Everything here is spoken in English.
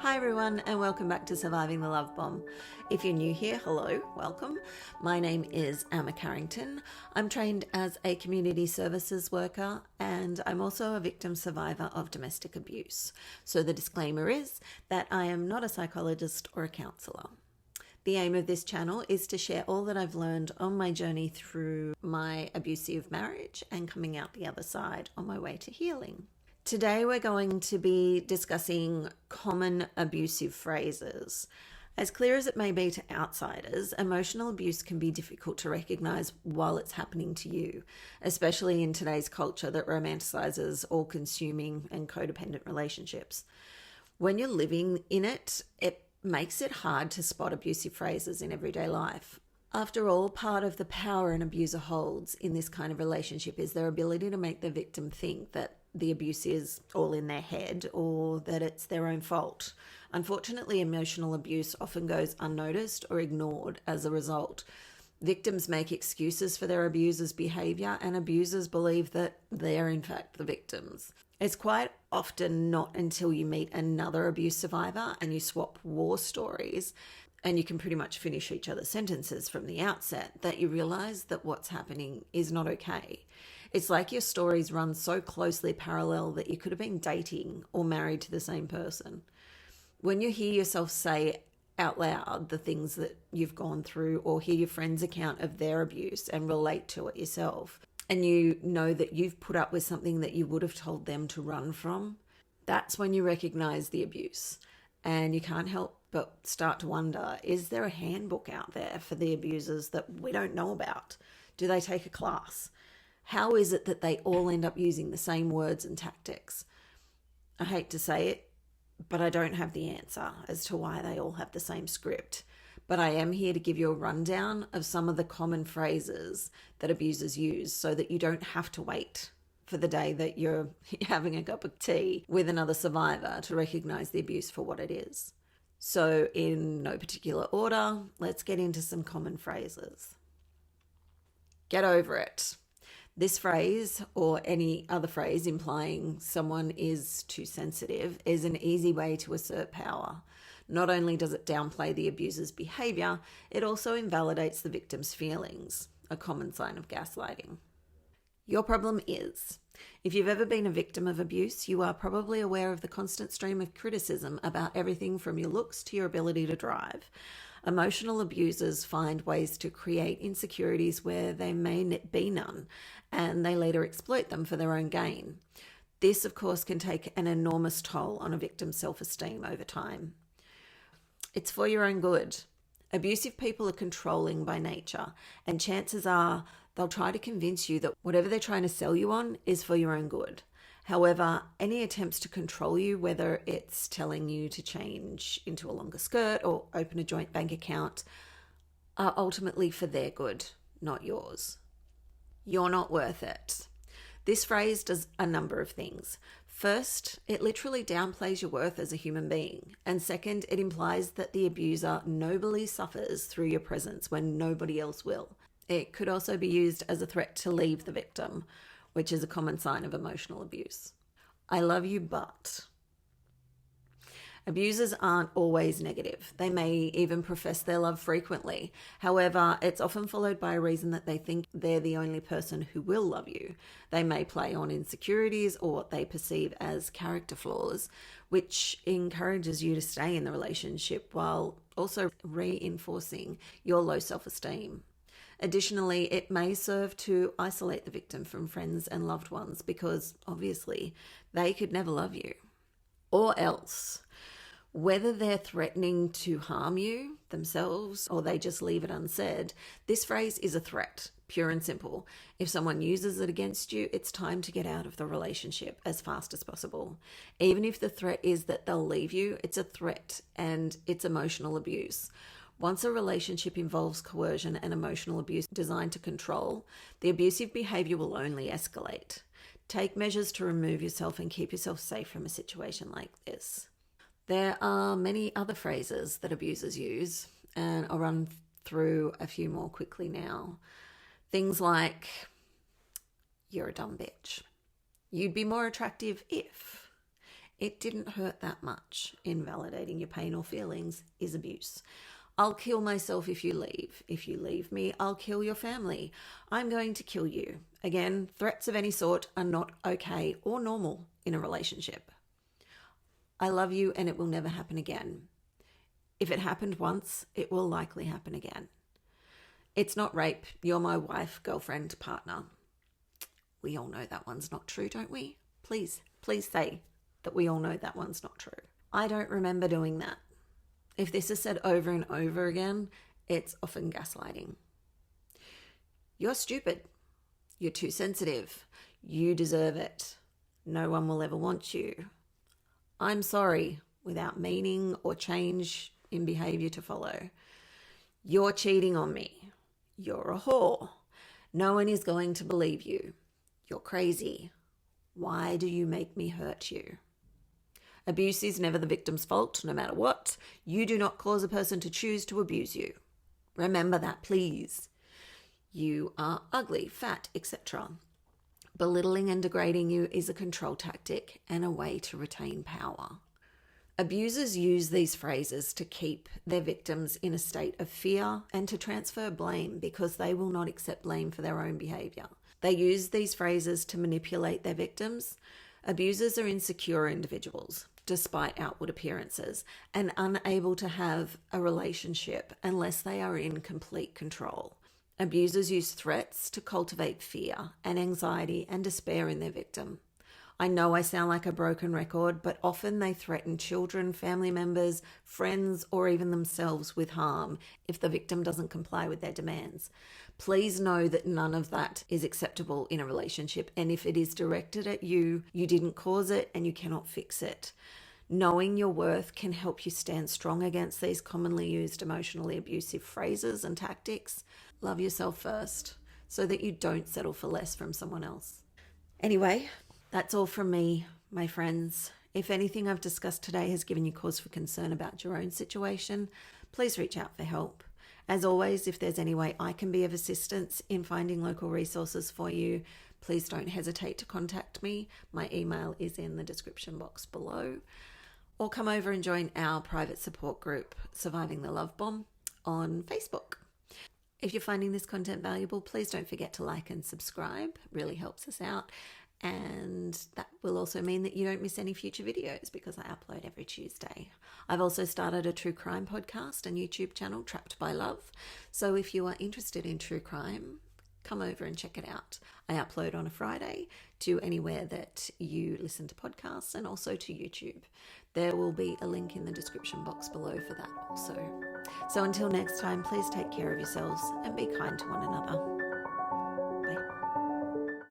Hi everyone, and welcome back to Surviving the Love Bomb. If you're new here, hello, welcome. My name is Emma Carrington. I'm trained as a community services worker, and I'm also a victim survivor of domestic abuse. So the disclaimer is that I am not a psychologist or a counsellor. The aim of this channel is to share all that I've learned on my journey through my abusive marriage and coming out the other side on my way to healing. Today we're going to be discussing common abusive phrases. As clear as it may be to outsiders, emotional abuse can be difficult to recognise while it's happening to you, especially in today's culture that romanticizes all-consuming and codependent relationships. When you're living in it, it makes it hard to spot abusive phrases in everyday life. After all, part of the power an abuser holds in this kind of relationship is their ability to make the victim think that the abuse is all in their head or that it's their own fault. Unfortunately, emotional abuse often goes unnoticed or ignored as a result. Victims make excuses for their abusers' behaviour, and abusers believe that they're in fact the victims. It's quite often not until you meet another abuse survivor and you swap war stories and you can pretty much finish each other's sentences from the outset that you realise that what's happening is not okay. It's like your stories run so closely parallel that you could have been dating or married to the same person. When you hear yourself say out loud the things that you've gone through, or hear your friend's account of their abuse and relate to it yourself, and you know that you've put up with something that you would have told them to run from, that's when you recognise the abuse. And you can't help but start to wonder, is there a handbook out there for the abusers that we don't know about? Do they take a class? How is it that they all end up using the same words and tactics? I hate to say it, but I don't have the answer as to why they all have the same script. But I am here to give you a rundown of some of the common phrases that abusers use so that you don't have to wait for the day that you're having a cup of tea with another survivor to recognize the abuse for what it is. So in no particular order, let's get into some common phrases. Get over it. This phrase, or any other phrase implying someone is too sensitive, is an easy way to assert power. Not only does it downplay the abuser's behaviour, it also invalidates the victim's feelings, a common sign of gaslighting. Your problem is. If you've ever been a victim of abuse, you are probably aware of the constant stream of criticism about everything from your looks to your ability to drive. Emotional abusers find ways to create insecurities where there may be none, and they later exploit them for their own gain. This, of course, can take an enormous toll on a victim's self-esteem over time. It's for your own good. Abusive people are controlling by nature, and chances are they'll try to convince you that whatever they're trying to sell you on is for your own good. However, any attempts to control you, whether it's telling you to change into a longer skirt or open a joint bank account, are ultimately for their good, not yours. You're not worth it. This phrase does a number of things. First, it literally downplays your worth as a human being. And second, it implies that the abuser nobly suffers through your presence when nobody else will. It could also be used as a threat to leave the victim, which is a common sign of emotional abuse. I love you, but. Abusers aren't always negative. They may even profess their love frequently. However, it's often followed by a reason that they think they're the only person who will love you. They may play on insecurities or what they perceive as character flaws, which encourages you to stay in the relationship while also reinforcing your low self-esteem. Additionally, it may serve to isolate the victim from friends and loved ones because, obviously, they could never love you. Or else, whether they're threatening to harm you themselves or they just leave it unsaid, this phrase is a threat, pure and simple. If someone uses it against you, it's time to get out of the relationship as fast as possible. Even if the threat is that they'll leave you, it's a threat and it's emotional abuse. Once a relationship involves coercion and emotional abuse designed to control, the abusive behaviour will only escalate. Take measures to remove yourself and keep yourself safe from a situation like this. There are many other phrases that abusers use, and I'll run through a few more quickly now. Things like, you're a dumb bitch. You'd be more attractive if. it didn't hurt that much. Invalidating your pain or feelings is abuse. I'll kill myself if you leave. If you leave me, I'll kill your family. I'm going to kill you. Again, threats of any sort are not okay or normal in a relationship. I love you and it will never happen again. If it happened once, it will likely happen again. It's not rape. You're my wife, girlfriend, partner. We all know that one's not true, don't we? Please say that we all know that one's not true. I don't remember doing that. If this is said over and over again, it's often gaslighting. You're stupid. You're too sensitive. You deserve it. No one will ever want you. I'm sorry, without meaning or change in behavior to follow. You're cheating on me. You're a whore. No one is going to believe you. You're crazy. Why do you make me hurt you? Abuse is never the victim's fault, no matter what. You do not cause a person to choose to abuse you. Remember that, please. You are ugly, fat, etc. Belittling and degrading you is a control tactic and a way to retain power. Abusers use these phrases to keep their victims in a state of fear and to transfer blame because they will not accept blame for their own behaviour. They use these phrases to manipulate their victims. Abusers are insecure individuals, despite outward appearances, and unable to have a relationship unless they are in complete control. Abusers use threats to cultivate fear and anxiety and despair in their victim. I know I sound like a broken record, but often they threaten children, family members, friends, or even themselves with harm if the victim doesn't comply with their demands. Please know that none of that is acceptable in a relationship, and if it is directed at you, you didn't cause it and you cannot fix it. Knowing your worth can help you stand strong against these commonly used emotionally abusive phrases and tactics. Love yourself first so that you don't settle for less from someone else. Anyway, that's all from me, my friends. If anything I've discussed today has given you cause for concern about your own situation, please reach out for help. As always, if there's any way I can be of assistance in finding local resources for you, please don't hesitate to contact me. My email is in the description box below. Or come over and join our private support group, Surviving the Love Bomb, on Facebook. If you're finding this content valuable, please don't forget to like and subscribe. It really helps us out. And that will also mean that you don't miss any future videos because I upload every Tuesday. I've also started a true crime podcast and YouTube channel, Trapped by Love. So if you are interested in true crime, come over and check it out. I upload on a Friday to anywhere that you listen to podcasts and also to YouTube. There will be a link in the description box below for that also. So until next time, please take care of yourselves and be kind to one another.